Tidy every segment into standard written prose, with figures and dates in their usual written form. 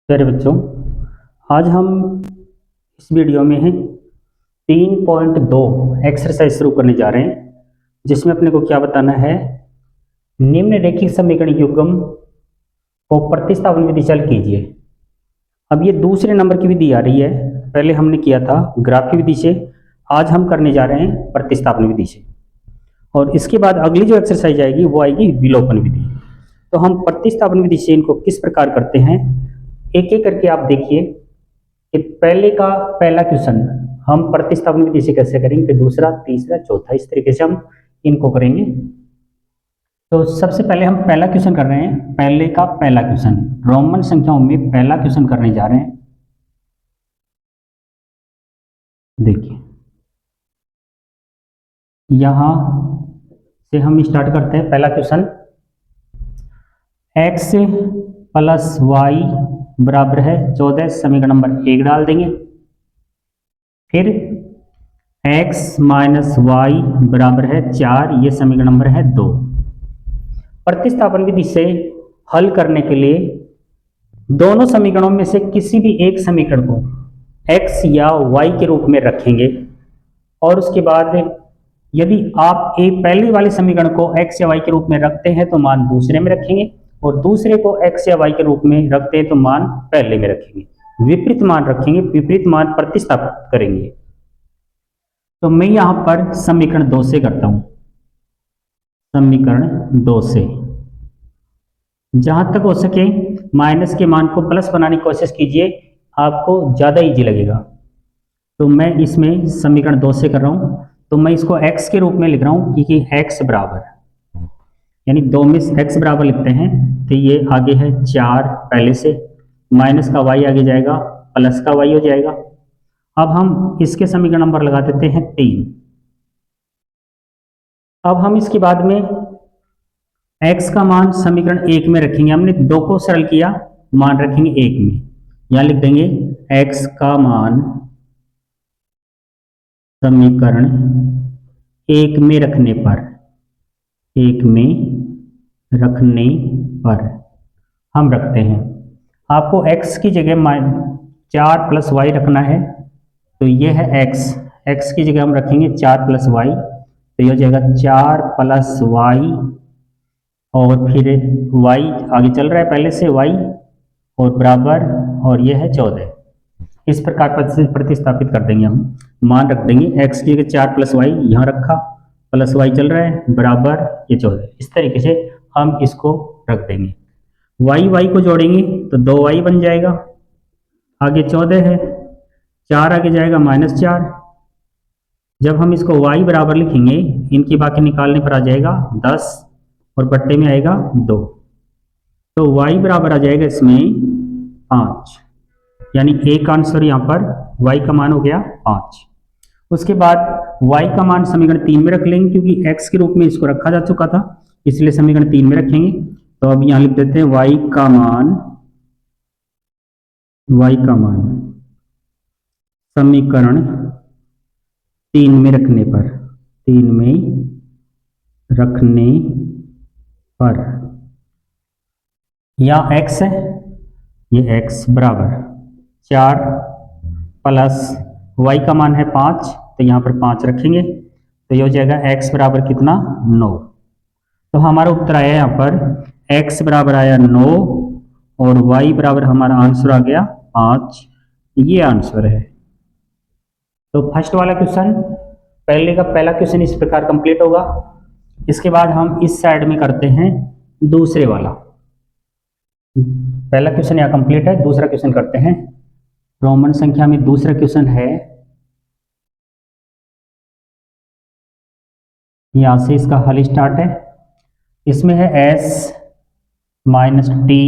प्यारे बच्चों, आज हम इस वीडियो में 3.2 एक्सरसाइज शुरू करने जा रहे हैं, जिसमें अपने को क्या बताना है। निम्न रेखिक समीकरण युग्म को प्रतिस्थापन विधि से हल कीजिए। अब ये दूसरे नंबर की विधि आ रही है। पहले हमने किया था ग्राफी विधि से, आज हम करने जा रहे हैं प्रतिस्थापन विधि से। और इसके बाद अगली जो एक्सरसाइज आएगी वो आएगी विलोपन विधि। तो हम प्रतिस्थापन विधि से इनको किस प्रकार करते हैं, एक एक करके आप देखिए कि पहले का पहला क्वेश्चन हम प्रतिस्थापन विधि से कैसे करेंगे, फिर दूसरा, तीसरा, चौथा, इस तरीके से हम इनको करेंगे। तो सबसे पहले हम पहला क्वेश्चन कर रहे हैं। पहले का पहला क्वेश्चन रोमन संख्याओं में पहला क्वेश्चन करने जा रहे हैं। देखिए, यहां से हम स्टार्ट करते हैं। पहला क्वेश्चन, x प्लस वाई बराबर है 14, समीकरण नंबर 1 डाल देंगे। फिर x माइनस वाई बराबर है 4, ये समीकरण नंबर है 2। प्रतिस्थापन विधि से हल करने के लिए दोनों समीकरणों में से किसी भी एक समीकरण को x या y के रूप में रखेंगे, और उसके बाद यदि आप पहले वाले समीकरण को x या y के रूप में रखते हैं तो मान दूसरे में रखेंगे, और दूसरे को x या y के रूप में रखते हैं तो मान पहले में रखेंगे। विपरीत मान रखेंगे, विपरीत मान प्रतिस्थापित करेंगे। तो मैं यहां पर समीकरण 2 से करता हूं। समीकरण 2 से जहां तक हो सके माइनस के मान को प्लस बनाने की कोशिश कीजिए, आपको ज़्यादा इजी लगेगा। तो मैं इसमें समीकरण 2 से कर रहा हूं। तो मैं इसको x के रूप में लिख रहा हूं, क्योंकि x बराबर, यानी 2 में x बराबर लिखते हैं तो ये आगे है 4 पहले से, माइनस का y आगे जाएगा, प्लस का y हो जाएगा। अब हम इसके समीकरण नंबर लगा देते हैं 3। अब हम इसके बाद में x का मान समीकरण 1 में रखेंगे। हमने 2 को सरल किया, मान रखेंगे 1 में। यहां लिख देंगे x का मान समीकरण 1 में रखने पर, 1 में रखने पर हम रखते हैं। आपको x की जगह 4 प्लस वाई रखना है, तो ये है x की जगह हम रखेंगे 4 प्लस वाई, तो ये हो जाएगा 4 प्लस वाई, और फिर y आगे चल रहा है पहले से y, और बराबर, और ये है 14। इस प्रकार प्रतिस्थापित कर देंगे। हम मान रख देंगे x की जगह 4 प्लस वाई यहाँ रखा, प्लस वाई चल रहा है, बराबर ये 14। इस तरीके से हम इसको रख देंगे। y को जोड़ेंगे तो 2y बन जाएगा, आगे 14 है, 4 आगे जाएगा -4। जब हम इसको y बराबर लिखेंगे, इनकी बाकी निकालने पर आ जाएगा 10, और बट्टे में आएगा 2, तो y बराबर आ जाएगा इसमें 5, यानी एक आंसर यहाँ पर y का मान हो गया 5। उसके बाद y का मान समीकरण 3 में रख लेंगे, क्योंकि x के रूप में इसको रखा जा चुका था, इसलिए समीकरण 3 में रखेंगे। तो अब यहाँ लिख देते हैं y का मान समीकरण 3 में रखने पर, 3 में रखने पर, यहाँ x है, ये x बराबर 4 प्लस y का मान है 5, तो यहाँ पर 5 रखेंगे, तो ये हो जाएगा x बराबर कितना, 9। तो हमारा उत्तर आया यहाँ पर x बराबर आया 9, और y बराबर हमारा आंसर आ गया 5। ये आंसर है। तो फर्स्ट वाला क्वेश्चन, पहले का पहला क्वेश्चन इस प्रकार कंप्लीट होगा। इसके बाद हम इस साइड में करते हैं दूसरे वाला। पहला क्वेश्चन यहाँ कंप्लीट है, दूसरा क्वेश्चन करते हैं। रोमन संख्या में दूसरा क्वेश्चन है, यहां से इसका हल स्टार्ट है। इसमें है s माइनस टी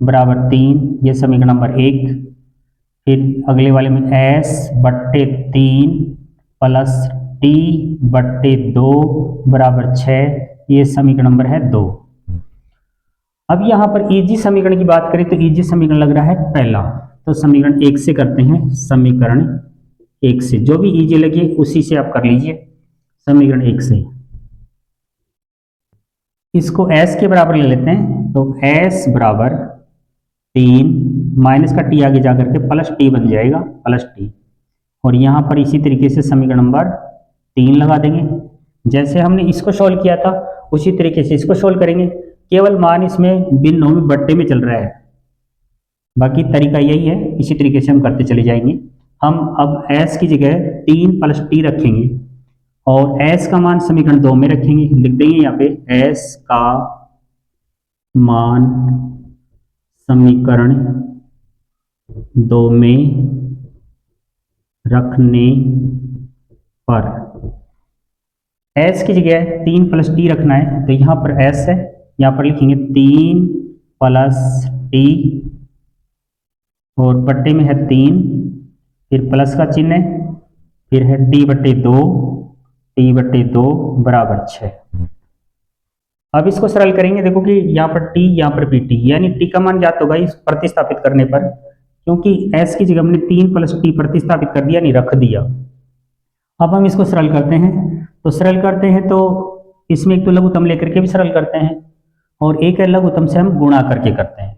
बराबर 3, ये समीकरण नंबर 1। फिर अगले वाले में s बट्टे 3 प्लस टी बट्टे 2 बराबर 6, ये समीकरण नंबर है 2। अब यहाँ पर इजी समीकरण की बात करें तो इजी समीकरण लग रहा है पहला, तो समीकरण 1 से करते हैं। समीकरण 1 से जो भी इजी लगे उसी से आप कर लीजिए। समीकरण 1 से इसको s के बराबर ले लेते हैं, तो s बराबर 3 माइनस का टी आगे जाकर के प्लस टी बन जाएगा, प्लस टी। और यहाँ पर इसी तरीके से समीकरण नंबर 3 लगा देंगे। जैसे हमने इसको सोल्व किया था उसी तरीके से इसको सोल्व करेंगे, केवल मान इसमें भिन्न में बट्टे में चल रहा है, बाकी तरीका यही है, इसी तरीके से हम करते चले जाएंगे। हम अब s की जगह 3 प्लस टी रखेंगे और s का मान समीकरण 2 में रखेंगे, लिख देंगे यहाँ पे s का मान समीकरण 2 में रखने पर s की जगह 3 प्लस टी रखना है, तो यहाँ पर s है, यहाँ पर लिखेंगे 3 प्लस टी और बट्टे में है 3, फिर प्लस का चिन्ह है, फिर है टी बट्टे 2 बराबर 6। अब इसको सरल करेंगे, देखो कि यहाँ पर टी यहाँ पर भी टी, यानी टी का मान ज्ञात होगा इस प्रतिस्थापित करने पर, क्योंकि s की जगह हमने 3 प्लस टी प्रतिस्थापित कर दिया, नहीं रख दिया। अब हम इसको सरल करते हैं, तो सरल करते हैं तो इसमें एक तो लघुत्तम लेकर के भी सरल करते हैं और एक है लघुत्तम से हम गुणा करके करते हैं।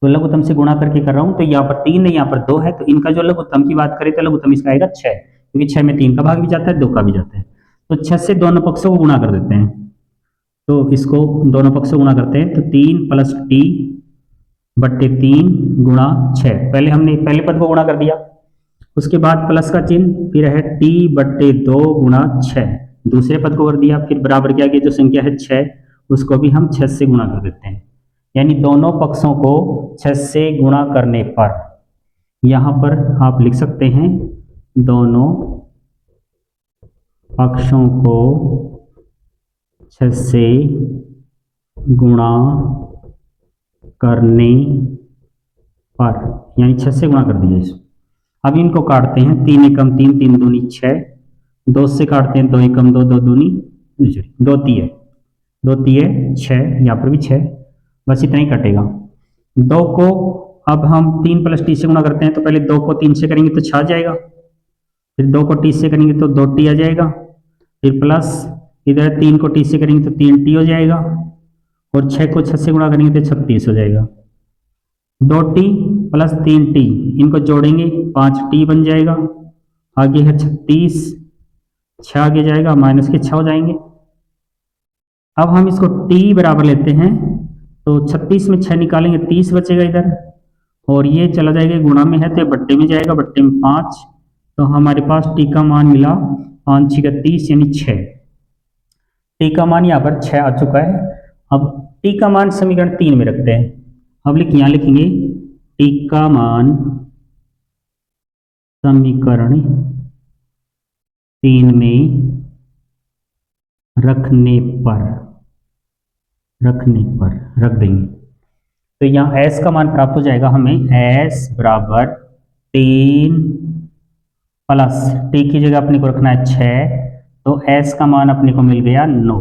तो लघुत्तम से गुणा करके कर रहा हूं, तो यहाँ पर 3 है, यहाँ पर 2 है, तो इनका जो लघुत्तम की बात करें तो लघुत्तम इसका आएगा 6, क्योंकि 6 में 3 का भाग भी जाता है, 2 का भी जाता है। तो 6 से दोनों पक्षों को गुणा कर देते हैं, तो इसको दोनों पक्षों गुणा करते हैं, तो 3 प्लस टी बट्टे 3 गुणा 6। पहले हमने पहले पद को गुणा कर दिया, उसके बाद प्लस का चिन्ह, फिर है टी बट्टे 2 गुणा 6, दूसरे पद को कर दिया, फिर बराबर के आगे जो संख्या है 6 उसको भी हम 6 से गुणा कर देते हैं, यानी दोनों पक्षों को 6 से गुणा करने पर यहाँ पर आप लिख सकते हैं दोनों पक्षों को 6 से गुणा करने पर, यानी 6 से गुणा कर दिया इसको। अब इनको काटते हैं, 3 एकम 3, 3 दूनी 6, 2 से काटते हैं, 2 एकम 2, 2 दूनी 2 तिये 2 तिये 6, यहाँ पर भी 6, बस इतना ही कटेगा। 2 को अब हम 3 प्लस टी से गुणा करते हैं, तो पहले 2 को 3 से करेंगे तो 6 आ जाएगा, फिर 2 को टी से करेंगे तो 2 टी आ जाएगा, फिर प्लस इधर 3 को टी से करेंगे तो 3 टी हो जाएगा, और 6 को 6 से गुणा करेंगे तो 36 हो जाएगा। 2 टी प्लस 3 टी, इनको जोड़ेंगे 5 टी बन जाएगा, आगे है 36, 6 आगे जाएगा, माइनस के 6 हो जाएंगे। अब हम इसको t बराबर लेते हैं, तो 36 में 6 निकालेंगे 30 बचेगा इधर, और ये चला जाएगा गुणा में है तो बट्टे में जाएगा, बट्टे में 5, तो हमारे पास t का मान मिला 5 6 30 यानी 6। t का मान यहाँ पर 6 आ चुका है। अब t का मान समीकरण 3 में रखते हैं, अब यहाँ लिखेंगे t का मान समीकरण 3 में रखने पर रख देंगे, तो यहाँ s का मान प्राप्त हो जाएगा हमें, s बराबर 3 प्लस t की जगह अपने को रखना है 6, तो s का मान अपने को मिल गया 9।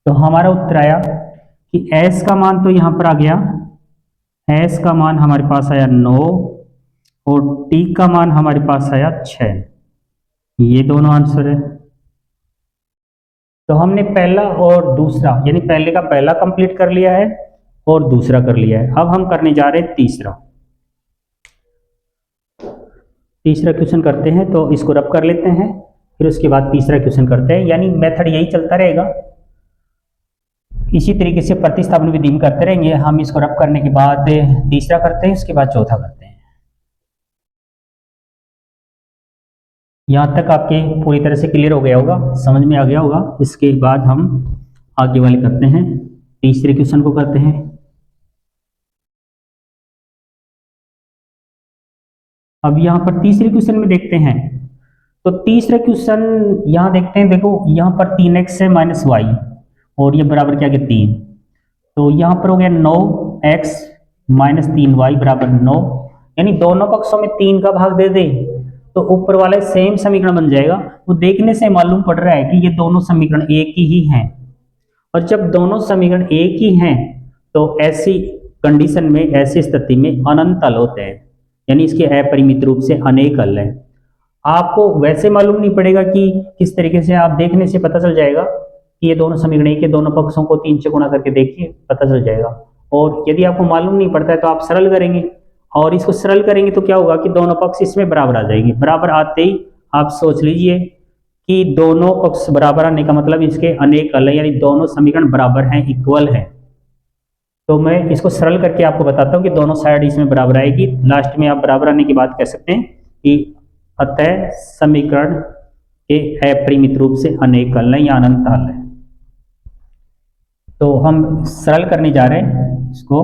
तो हमारा उत्तर आया कि s का मान तो यहाँ पर आ गया, s का मान हमारे पास आया 9 और t का मान हमारे पास आया 6, ये दोनों आंसर है। तो हमने पहला और दूसरा, यानी पहले का पहला कंप्लीट कर लिया है और दूसरा कर लिया है। अब हम करने जा रहे हैं तीसरा क्वेश्चन करते हैं, तो इसको रब कर लेते हैं, फिर उसके बाद तीसरा क्वेश्चन करते हैं, यानी मेथड यही चलता रहेगा, इसी तरीके से प्रतिस्थापन विधि में करते रहेंगे। हम इसको रब करने के बाद तीसरा करते हैं, उसके बाद चौथा करते हैं। यहाँ तक आपके पूरी तरह से क्लियर हो गया होगा, समझ में आ गया होगा। इसके बाद हम आगे वाले करते हैं, तीसरे क्वेश्चन को करते हैं। अब यहाँ पर तीसरे क्वेश्चन में देखते हैं, तो तीसरा क्वेश्चन यहाँ देखते हैं, देखो यहाँ पर 3x है माइनस वाई और ये बराबर क्या गया 3, तो यहाँ पर हो गया 9x माइनस 3y बराबर 9, यानी दोनों पक्षों में 3 का भाग दे दे तो ऊपर वाला सेम समीकरण बन जाएगा। वो देखने से मालूम पड़ रहा है कि ये दोनों समीकरण एक ही हैं, और जब दोनों समीकरण एक ही हैं तो ऐसी कंडीशन में, ऐसी स्थिति में अनंत हल होते हैं, यानी इसके अपरिमित रूप से अनेक हल हैं। आपको वैसे मालूम नहीं पड़ेगा कि किस तरीके से, आप देखने से पता चल जाएगा कि ये दोनों समीकरण एक, दोनों पक्षों को 3 से गुणा करके देखिए, पता चल जाएगा। और यदि आपको मालूम नहीं पड़ता है तो आप सरल करेंगे, और इसको सरल करेंगे तो क्या होगा कि दोनों पक्ष इसमें बराबर आ जाएंगे। बराबर आते ही आप सोच लीजिए कि दोनों पक्ष बराबर आने का मतलब इसके अनेक हल है, यानी दोनों समीकरण बराबर हैं, इक्वल हैं। तो मैं इसको सरल करके आपको बताता हूँ कि दोनों साइड इसमें बराबर आएगी। लास्ट में आप बराबर आने की बात कह सकते हैं कि अतः समीकरण के अपरिमित रूप से अनेक हल है या अनंत हल है। तो हम सरल करने जा रहे हैं इसको,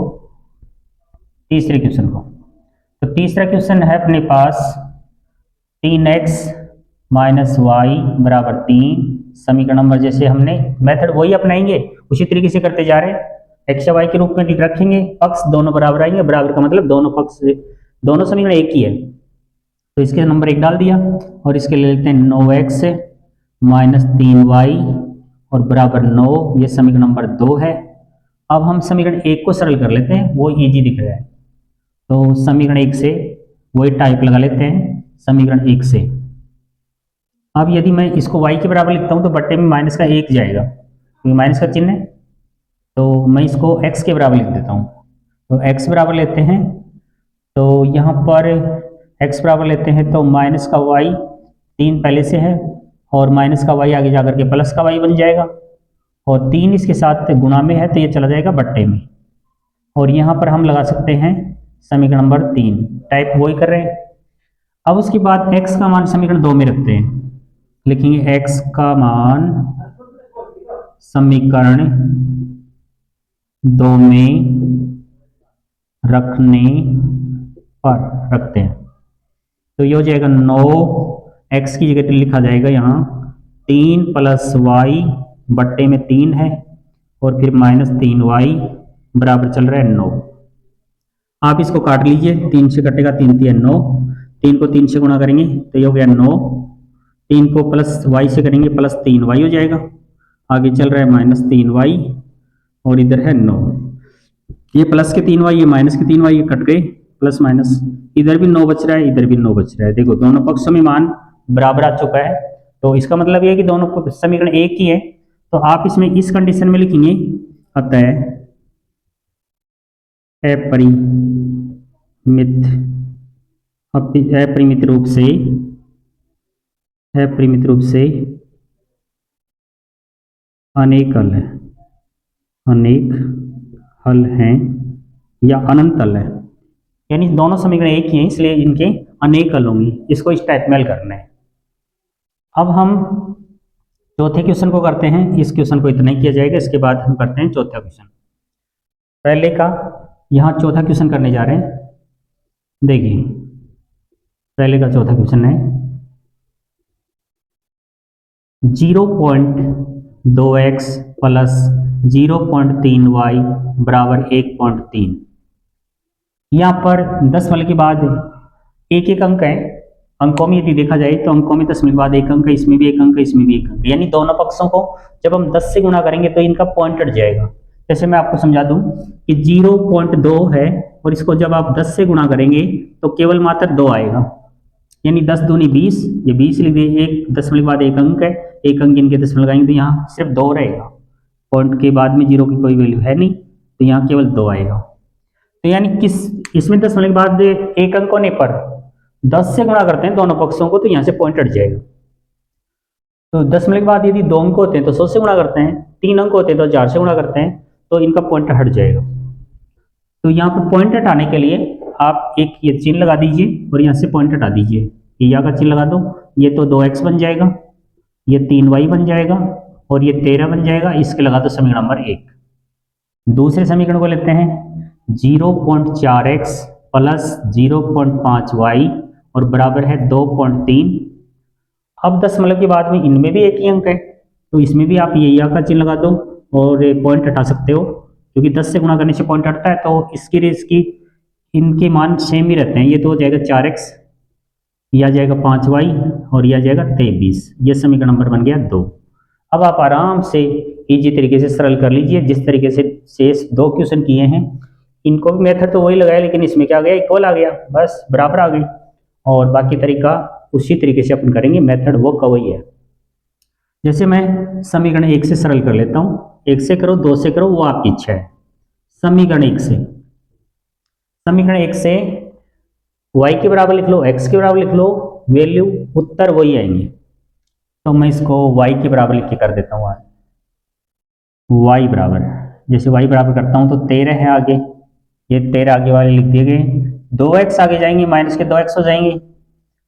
तीसरे क्वेश्चन को। तो तीसरा क्वेश्चन है अपने पास 3x माइनस वाई बराबर 3। समीकरण नंबर जैसे हमने मेथड वही अपनाएंगे, उसी तरीके से करते जा रहे हैं। एक्स या वाई के रूप में रखेंगे, पक्ष दोनों बराबर आएंगे। बराबर का मतलब दोनों पक्ष, दोनों समीकरण एक ही है। तो इसके नंबर 1 डाल दिया और इसके ले लेते हैं 9x माइनस 3y और बराबर 9। ये समीकरण नंबर 2 है। अब हम समीकरण 1 को सरल कर लेते हैं, वो इजी दिख रहा है। तो समीकरण 1 से वही टाइप लगा लेते हैं समीकरण 1 से। अब यदि मैं इसको y के बराबर लिखता हूं तो बट्टे में माइनस का 1 जाएगा, क्योंकि माइनस का चिन्ह है। तो मैं इसको x के बराबर लिख देता हूं। तो x बराबर लेते हैं, तो यहाँ पर x बराबर लेते हैं तो माइनस का y 3 पहले से है और माइनस का y आगे जाकर के प्लस का y बन जाएगा, और 3 इसके साथ गुणा में है तो ये चला जाएगा बट्टे में। और यहाँ पर हम लगा सकते हैं समीकरण नंबर 3, टाइप वही कर रहे हैं। अब उसके बाद x का मान समीकरण 2 में रखते हैं, लिखेंगे x का मान समीकरण 2 में रखने पर रखते हैं। तो ये हो जाएगा 9x की जगह लिखा जाएगा यहाँ 3 प्लस वाई बट्टे में 3 है और फिर माइनस 3y बराबर चल रहा है 9। आप इसको काट लीजिए, 3 से कटेगा 3 3 9, 3 को 3 से गुणा करेंगे तो ये हो गया 9, 3 को प्लस y से करेंगे प्लस 3y हो जाएगा, आगे चल रहा है माइनस 3y और इधर है 9। ये प्लस के 3y, ये माइनस के 3y, ये कट गए प्लस माइनस, इधर भी 9 बच रहा है, इधर भी 9 बच रहा है। देखो दोनों पक्षों में मान बराबर आ चुका है। तो इसका मतलब ये है कि दोनों समीकरण एक ही है। तो आप इसमें इस कंडीशन में लिखेंगे अतः अपरिमित रूप से अनेक हल हैं या अनंत हल है, यानी दोनों समीकरण एक ही हैं इसलिए इनके अनेक हल होंगे। इसको इस टाइप में हल करना है। अब हम चौथे क्वेश्चन को करते हैं। इस क्वेश्चन को इतना ही किया जाएगा, इसके बाद हम करते हैं चौथा क्वेश्चन। पहले का यहाँ चौथा क्वेश्चन करने जा रहे हैं। देखिए पहले का चौथा क्वेश्चन है 0.2x प्लस 0.3y बराबर 1.3। यहाँ पर दशमलव के बाद एक एक अंक है। अंकों में यदि देखा जाए तो अंकों में दशमलव के बाद एक अंक है, इसमें भी एक अंक है, इसमें भी एक अंक है, यानी दोनों पक्षों को जब हम 10 से गुणा करेंगे तो इनका पॉइंट हट जाएगा। जैसे मैं आपको समझा दूं कि 0.2 है और इसको जब आप 10 से गुणा करेंगे तो केवल मात्र 2 आएगा, यानी 10 दूनी 20, ये 20 लिख दिए। एक दशमलव के बाद एक अंक है, एक अंक इनके दशमलव लगाएंगे तो यहाँ सिर्फ 2 रहेगा, पॉइंट के बाद में 0 की कोई वैल्यू है नहीं, तो यहाँ केवल 2 आएगा। तो यानी इसमें दशमलव के बाद एक अंक होने पर 10 से गुणा करते हैं दोनों पक्षों को तो यहाँ से पॉइंट हट जाएगा। तो दशमलव के बाद यदि 2 अंक होते हैं तो 100 से गुणा करते हैं, 3 अंक होते हैं तो 1000 से गुणा करते हैं, तो इनका पॉइंट हट जाएगा। तो यहाँ पर पॉइंट हटाने के लिए आप एक ये चिन्ह लगा दीजिए और यहाँ से पॉइंट हटा दीजिए, या का चिन्ह लगा दो। ये तो 2x बन जाएगा, ये 3y बन जाएगा और ये 13 बन जाएगा। इसके लगा दो समीकरण नंबर 1। दूसरे समीकरण को लेते हैं 0.4x प्लस 0.5y और बराबर है 2.3। अब दशमलव के बाद में इनमें भी एक ही अंक है तो इसमें भी आप ये या का चिन्ह लगा दो और पॉइंट हटा सकते हो, क्योंकि 10 से गुणा करने से पॉइंट हटता है। तो इसकी इनके मान सेम ही रहते हैं। ये तो हो जाएगा 4x, यह आ जाएगा 5y और यह आ जाएगा 23। ये समीकरण नंबर बन गया 2। अब आप आराम से इजी तरीके से सरल कर लीजिए, जिस तरीके से शेष 2 क्वेश्चन किए हैं। इनको भी मेथड तो वही लगाया, लेकिन इसमें क्या आ गया, इक्वल आ गया, बस बराबर आ गई। और बाकी तरीका उसी तरीके से अपन करेंगे, मेथड वो का वही है। जैसे मैं समीकरण 1 से सरल कर लेता हूँ, 1 से करो 2 से करो वो आपकी इच्छा है। समीकरण 1 से वाई के बराबर लिख लो, एक्स के बराबर लिख लो, वैल्यू उत्तर वही आएंगे। तो मैं इसको वाई के बराबर लिख के कर देता हूँ। वाई बराबर, जैसे वाई बराबर करता हूँ तो 13 है आगे, ये 13 आगे वाले लिख दिए गए, 2x आगे जाएंगे, माइनस के 2x हो जाएंगे,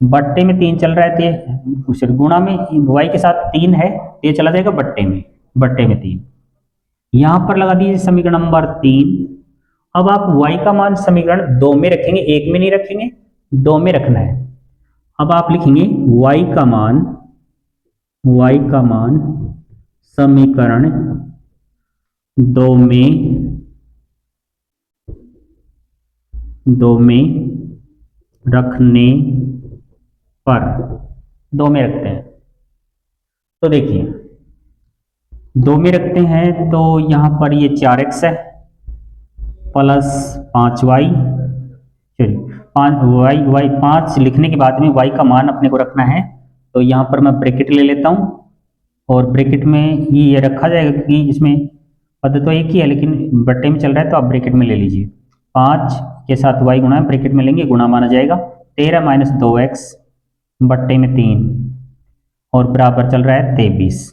बट्टे में 3 चल रहा है, तो गुणा में y के साथ 3 है, तो ये चला जाएगा बट्टे में, बट्टे में 3। यहां पर लगा दीजिए समीकरण नंबर 3। अब आप y का मान समीकरण 2 में रखेंगे, 1 में नहीं रखेंगे, 2 में रखना है। अब आप लिखेंगे y का मान समीकरण 2 में रखने पर, 2 में रखते हैं। तो देखिए 2 में रखते हैं तो यहां पर ये 4x है प्लस 5y, चलिए 5 लिखने के बाद में y का मान अपने को रखना है, तो यहां पर मैं ब्रैकेट ले लेता हूं और ब्रैकेट में ये रखा जाएगा क्योंकि इसमें पद तो एक ही है लेकिन बट्टे में चल रहा है, तो आप ब्रैकेट में ले लीजिए। 5 के साथ y गुणा ब्रैकेट में लेंगे, गुणा माना जाएगा, 13 माइनस 2x बट्टे में 3 और बराबर चल रहा है 23।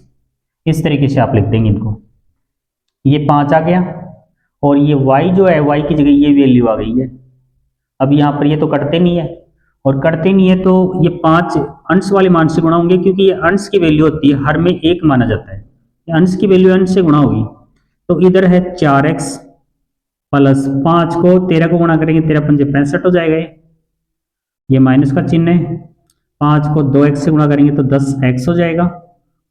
इस तरीके से आप लिख देंगे इनको। ये 5 आ गया और ये y जो है y की जगह ये वैल्यू आ गई है। अब यहाँ पर ये तो कटते नहीं है, और करते नहीं है तो ये 5 अंश वाले मान से गुणा होंगे, क्योंकि ये अंश की वैल्यू होती है, हर में 1 माना जाता है, अंश की वैल्यू अंश से गुणा होगी। तो इधर है 4x प्लस 5 को 13 को गुणा करेंगे, 13 पंजे 65 हो जाएगा, ये माइनस का चिन्ह है। 5 को 2x से गुणा करेंगे तो 10x हो जाएगा,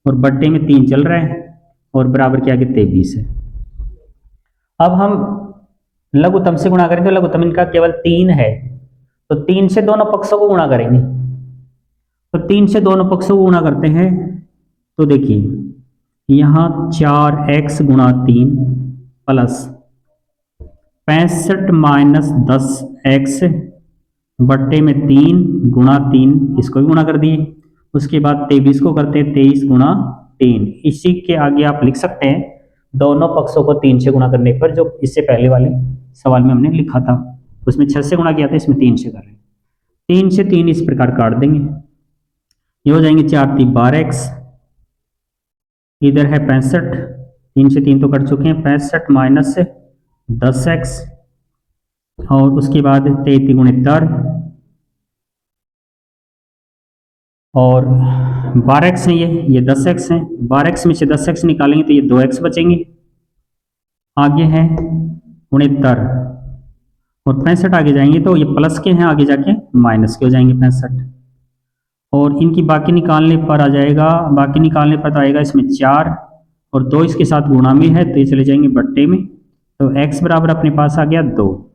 और बट्टे में 3 चल रहा है और बराबर के आगे 23 है। अब हम लघुत्तम से गुणा करें तो लघुत्तम इनका केवल 3 है, तो 3 से दोनों पक्षों को गुणा करेंगे। तो 3 से दोनों पक्षों को गुणा करते हैं तो देखिए यहाँ 4x गुणा 3 प्लस 65 माइनस 10x बट्टे में 3 गुणा 3, इसको भी गुणा कर दिए। उसके बाद 23 को करते हैं 23 गुणा 3। इसी के आगे आप लिख सकते हैं दोनों पक्षों को 3 से गुणा करने पर, जो इससे पहले वाले सवाल में हमने लिखा था, उसमें 6 से गुणा किया था, इसमें 3 से कर रहे हैं। 3 से 3 इस प्रकार काट देंगे, ये हो जाएंगे 4 3 12x, इधर है 65, 3 से 3 तो कट चुके हैं, 65 माइनस 10x और उसके बाद 33 गुणे 4 और 12x है, ये 10x है, 12x में से 10x निकालेंगे तो ये 2x बचेंगे, आगे है गुणे 4 और 65 आगे जाएंगे तो ये प्लस के हैं, आगे जाके माइनस के हो जाएंगे 65, और इनकी बाकी निकालने पर आ जाएगा, बाकी निकालने पर तो आएगा इसमें 4 और 2 इसके साथ गुणा में है तो ये चले जाएंगे बट्टे में, तो x बराबर अपने पास आ गया 2,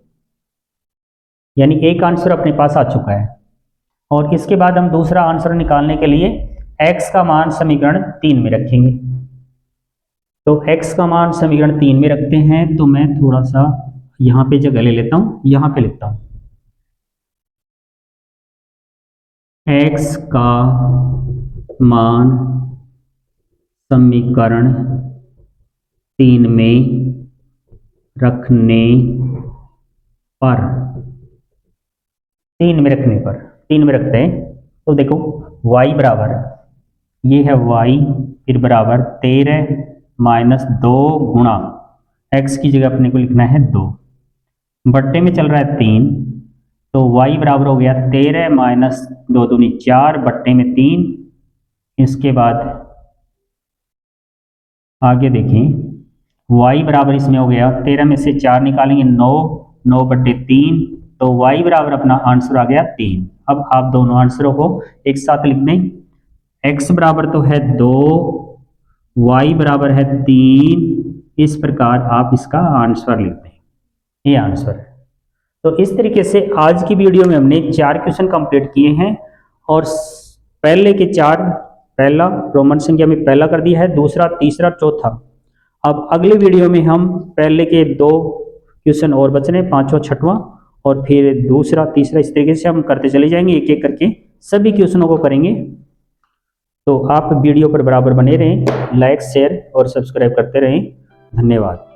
यानी एक आंसर अपने पास आ चुका है। और इसके बाद हम दूसरा आंसर निकालने के लिए x का मान समीकरण 3 में रखेंगे। तो x का मान समीकरण 3 में रखते हैं, तो मैं थोड़ा सा यहाँ पे जगह ले लेता हूँ, यहाँ पे लिखता हूँ x का मान समीकरण 3 में रखने पर, 3 में रखने पर, 3 में रखते हैं तो देखो y बराबर, ये है y, फिर बराबर 13 माइनस 2 गुणा x की जगह अपने को लिखना है 2, बट्टे में चल रहा है 3, तो y बराबर हो गया 13 माइनस 2 दूनी 4 बट्टे में 3। इसके बाद आगे देखें y बराबर इसमें हो गया 13 में से 4 निकालेंगे 9, 9 बट्टे 3, तो y बराबर अपना आंसर आ गया 3। अब आप दोनों आंसरों को एक साथ लिख दें, x बराबर तो है 2, y बराबर है 3, इस प्रकार आप इसका आंसर लिख दें, ये आंसर है। तो इस तरीके से आज की वीडियो में हमने 4 क्वेश्चन कंप्लीट किए हैं, और पहले के 4, पहला रोमन संख्या में पहला कर दिया है, दूसरा, तीसरा, चौथा। अब अगले वीडियो में हम पहले के 2 क्वेश्चन और बच रहे हैं, 5वां 6वां, और फिर दूसरा, तीसरा, इस तरीके से हम करते चले जाएंगे, एक एक करके सभी क्वेश्चनों को करेंगे। तो आप वीडियो पर बराबर बने रहें, लाइक शेयर और सब्सक्राइब करते रहें। धन्यवाद।